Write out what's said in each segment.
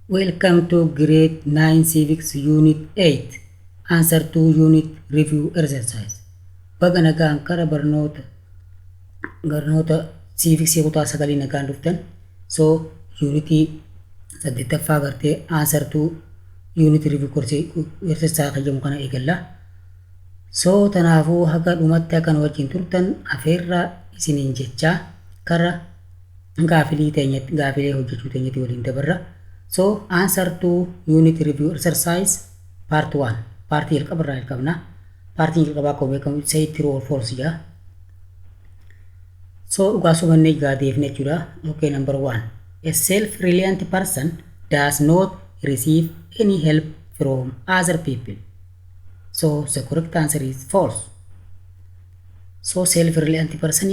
Welcome to Grade 9 Civics Unit 8. Answer to Unit Review Exercise. Baga nagaan kara barnoota civics kutaa sagalii nagaan dhuftan. So Unity 8ffaa gartee answer to Unit Review Exercise kayyamu kana eegalla. So tanaafuu haga dhumatti akkan wajjin turtan afeerraa isiniin jechaa kara gaafilee hojjechuu teenyatti waliin dabarra. So answer to unit review exercise part 1. Partii jalqabarraa jalqabna. Partiin jalqabaa akkuma beekamu say true or false jedha. So dhugaa sobannee gaadeefne jechuudha. Okay, number 1. A self-reliant person does not receive any help from other people. So the correct answer is false. So self-reliant person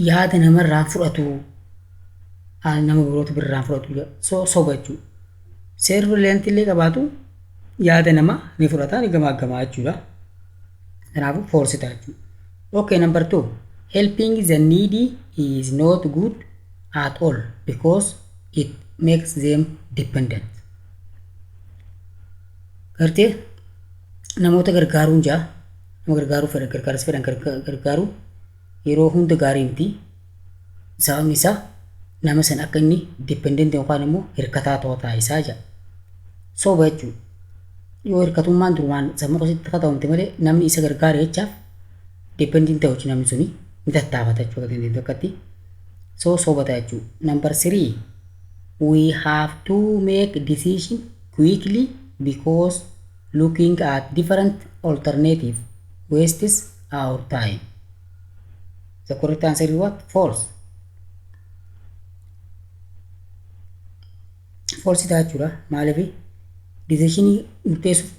yaada namarraa fudhatu nama biroota birraan fudhatu soba jechuudha. Self-reliant illee qabaatu yaada nama ni fudhata ni gamaa jechuudha. Kanaafuu false ta'a jechuudha. Okay, number 2. Helping the needy is not good at all because it makes them dependent. Gartee namoota gargaaruun nama gargaaruu fedhan gargaarsa fedhan gargaaruu yeroo hunda gaarii miti. Sababni isaa nama san akka inni dependent yookaan immoo hirkataa ta'uu isaa jira. Soba jechuudha. Yoo hirkatummaan durumaan sammuu keessatti ta'umte malee namni isa gargaare jechaaf dependent ta'uu namni suni ni tattaafata jechuudha dependent akkatti. So soba ta'a jechuudha. Number 3. We have to make decision quickly because looking at different alternative wastes our time. The correct answer is what? False. False ta'a jechuudha. Maaliif decisionii murteessuuf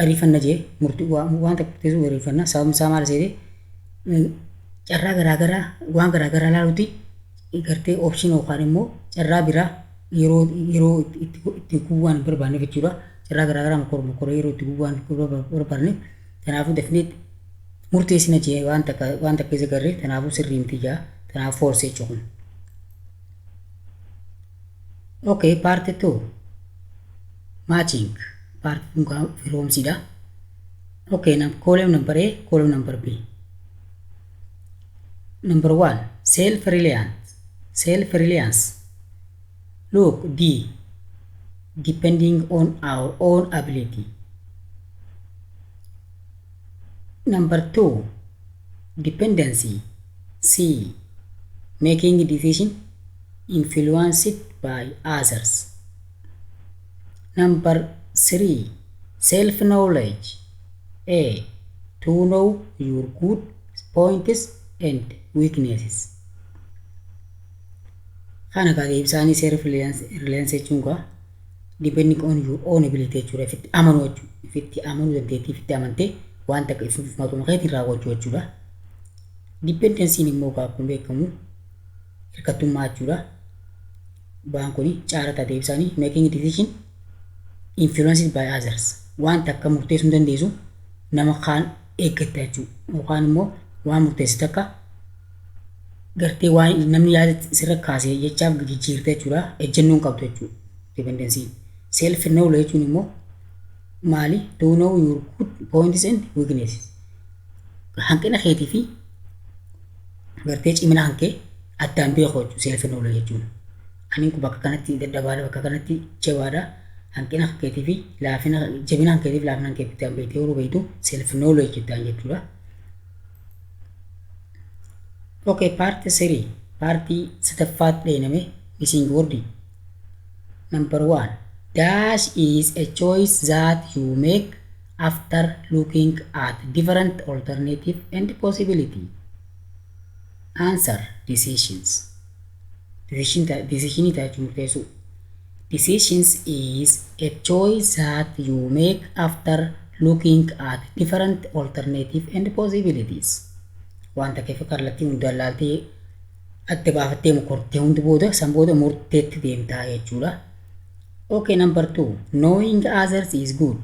ariifanna jee murtii waan takka murteessuuf ariifanna. Sababni isaa maal seete carraa garaagaraa waan garaagaraa ilaaluuti gartee option yookaan immoo carraa biraa yeroo itti gubbaan hin barbaanneef jechuudha. Carraa garaagaraa mokoree yeroo itti gubbaan barbaanneef kanaafuu definite murteessina jee waan takka isa garree kanaafuu sirrii miti jaa kanaaf false jechuudha. Okay, part 2. Matching. Part firoomsiidha. Okay, column number A, column number B. Number 1. Self-reliance. Look, D. Depending on our own ability. Number 2. Dependency. C. Making a decision influenced by others. Number 3. Self-knowledge. A. To know your good points and weaknesses. Kana kaage ibsaanii self-reliance jechuun kaa depending on your own ability jechuudha. Ifitti amanuu jechuudha. Ifitti amanuu dandeettii ifitti amantee waan takka ifumatuma keetiin raawwachuu jechuudha. Dependency'n immoo akkuma beekamu hirkattummaa jechuudha. Waan kuni caara taatee ibsaanii making decision influenced by others. Waan takka murteessuu hin dandeessu nama kaan eeggatta jechuudha. Yookaan immoo waan murteessi takka gartee waan namni yaada sirra kaasee jechaaf jijjiirte jechuudha. Ejjennoo hin qabdu jechuudha. Dependency. Self knowledge jechuun immoo maali? To know your good points and weaknesses. Hanqina keetii fi gartee cimina hankee addaan beekuu jechuudha. Self knowledge jechuun. Ani bakka kanatti dadhabaadha bakka kanatti jabaadha. Hanqina hankeetii fi laafina jabina hankeetii fi laafina hankeetii addaan beektee yeroo beektu self knowledge jedhaan jechuudha. Okay, part 3. Partii sadaffaatti dheename missing word. Number 1. Dash is a choice that you make after looking at different alternative and possibility. Answer. Decisions. Decision taachuu murteessuu. Decisions is a choice that you make after looking at different alternative and possibilities. Waan takka kallattii hundaan laaltee adda baafattee mokortee hundi booda san booda murteetti deemtaa jechuudha. Okay, number 2. Knowing others is good.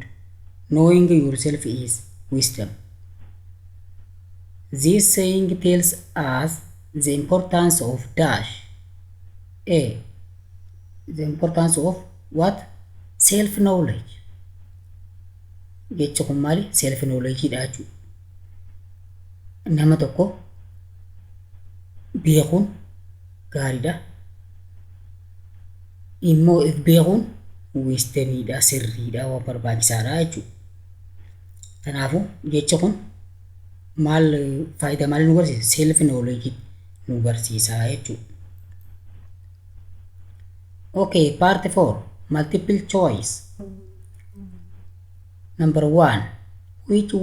Knowing yourself is wisdom. This saying tells us the importance of dash. A. The importance of what? Self knowledge. Jecha kun maali? Self knowledge dha jechuudha. Nama tokko beekuun gaariidha. Immoo if beekuun wisdamiidha, sirriidha, waan barbaachisaadha jechuudha. Kanaafuu jecha kun maal faayidaa maalii nu barsiisa? Self knowledge nu barsiisa jechuudha. Okay, part 4. Multiple choice. Number 1. Which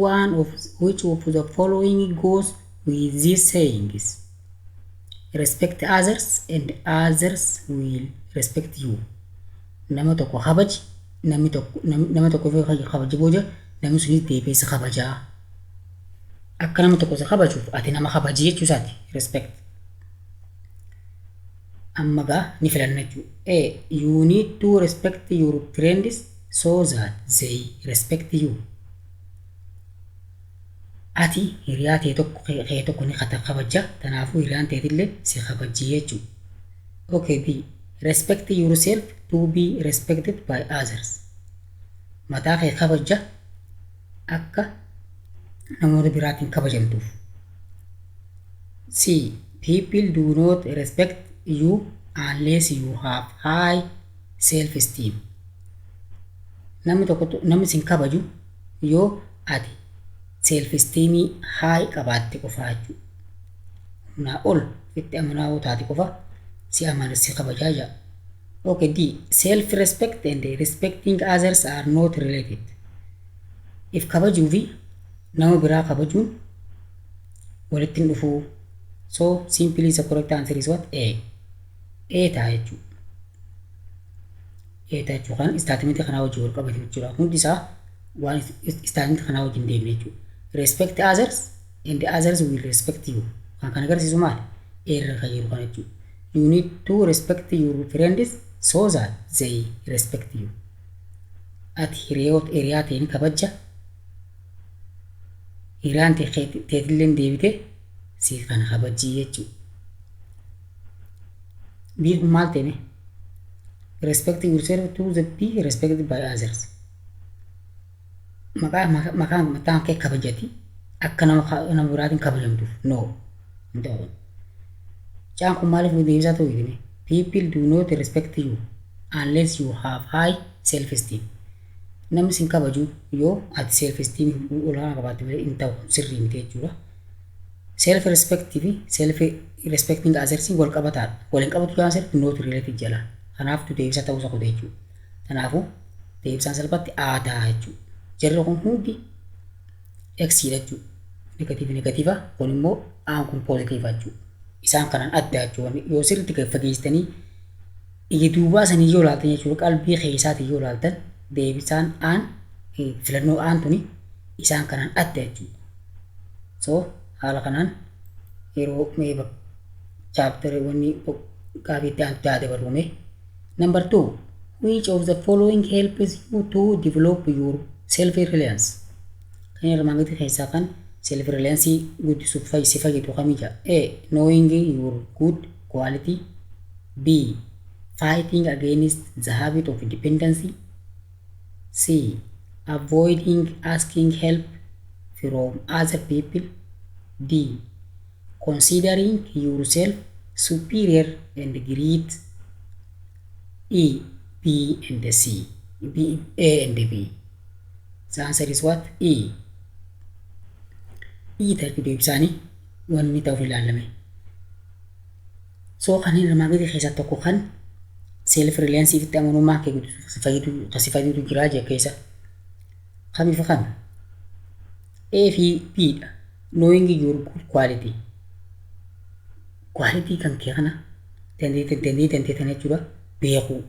of the following goes with these sayings? Respect others and others will respect you. Nama tokko kabaji, nama tokko kabaji booda namni sunis deebi'ee si kabajaa. Akka nama tokko si kabajuuf ati nama kabaji jechuu isaati. Respect. Amma gaa ni filanna jechuudha. You need to respect your friends so that they respect you. Ati hiriyaa ta'e tokko ni kabaja, kanaafuu hiriyaan ta'etillee si kabajji jechuudha. Okay, B. Respect yourself to be respected by others. Mataa kee kabaja akka namoota biraatiin kabajamtuuf. C. People do not respect you unless you have high self-esteem. Namni sin kabaju yoo ati self-esteem high qabaatte qofaa jechuudha. Humnaa ol itti amanaa taate qofa si amana si kabajaa jira. Okay, D. Self-respect and respecting others are not related. If kabajuu fi nama biraa kabajuun walitti hin dhufuu. So simply the correct answer is what? A. A ta'a jechuudha. A ta'a jechuudha. Kan istaatimentii kanaa wajjin wal qabate jechuudha. Hundi isaa waan istaatimentii kanaa wajjin deemne jechuudha. Respect others and the others will respect you. Kan kana agarsiisu maali? A irra kan jiru kana jechuudha. You need to respect your friends so that they respect you. Ati hiriyaa ta'een kabaja. Hiriyaan ta'etillee deebite si kana kabajii jechuudha. Bii kun maal ta'e? Respect yourself to be respected by others. Mataan kee kabajati akka nama biraatiin kabajamtuuf. No. Caan kun maaliif deebisaa ta'uu hidhime? People do not respect you unless you have high self-esteem. Namni sin kabaju yoo ati self-esteem olaanaa qabaatte malee hin ta'u sirrii miti jechuudha. Self-respect fi self-respecting others wal qabataadha. Waliin qabatu jaan self not related jala. Kanaafuu deebisa ta'uu isa qote jechuudha. Kanaafuu deebisaan salphatti aadaa jechuudha. Jarri kun hundi X-dha jechuudha. Negatiiva kun immoo aan kun positiiva jechuudha. Isaan kanaan adda jechuudha. Yoo sirriitti fageessitanii ija duubaa sanii yoo ilaaltan jechuudha qalbii keessaatii yoo ilaaltan deebisaan aan filannoo aan tuni isaan kanaan adda jechuudha. So haala kanaan yeroo meeba chapter wanni gaafiitti aan taate barruume. Number 2. Which of the following helps you to develop your self-reliance? Kan armaan gadii keessaa kan self-reliance guddisuuf si fayyadu kamija? A. Knowing your good quality. B. Fighting against the habit of dependency. C. Avoiding asking help from other people. D. Considering yourself superior and great. E. B and C. B, A and B. The answer is what? E. E tarti deebisanii wanni ta'uuf ilaalame. So kan irraa maagati keessaa tokko kan self-reliance itti amanummaa kee guddisuuf si fayyadu jira jee keessa. Kamiif kam? A fi B dha. Knowing your good quality. Quality kan kee kana dandeettan jechuudha beekuu.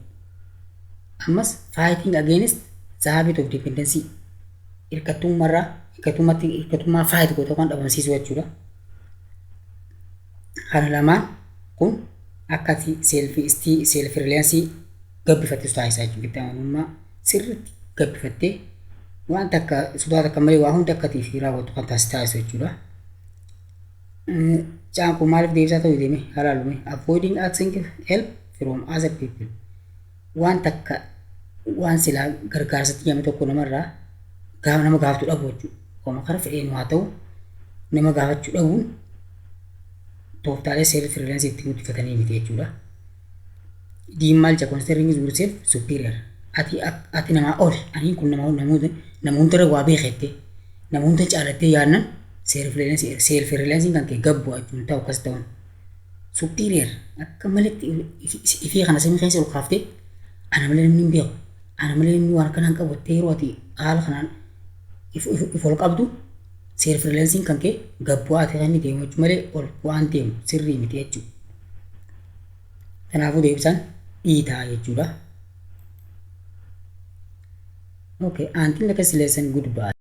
Ammas fighting against the habit of dependency. Hirkattummaa fight goota kan dhabamsiisu jechuudha. Kana lamaan kun akkati self-reliance gabbifattee taasisaa jechuudha. Itti amanummaa sirriitti gabbifattee waan takka sodaata akka malee waa hundi akkatiif raawwattu kan taasisu jechuudha. Caan kun maaliif deebisaa ta'uu deeme halaalume? Avoiding asking help from other people. waan takka waan silaa gargaarsatti yame tokko namarraa nama gaafachuu dhabu jechuudha. Akkuma kara fedheen haa ta'u nama gaafachuu dhabuun tooftaalee seelf rileensii itti guddifatanii miti jechuudha. Diin maal jedha considering yourself superior. Ati namaa ol ani kun namoota irra waa beekette namoota caalattee yaadnan seelf rileensii kan kee gabbu jechuun ta'u akkas ta'uun. Superior akka malatti ifee kana samii keessa ol kaaftee ana malee namni hin beeku ana malee namni waan kanaan qabattee yeroo ati haala kanaan if ol qabdu seelf rileensii kan kee gabbu ati kan inni deemu jechuun malee ol waan deemu sirrii miti jechuudha. Kanaafuu deebisaan dhiitaa jechuudha. Okay, until next lesson, goodbye.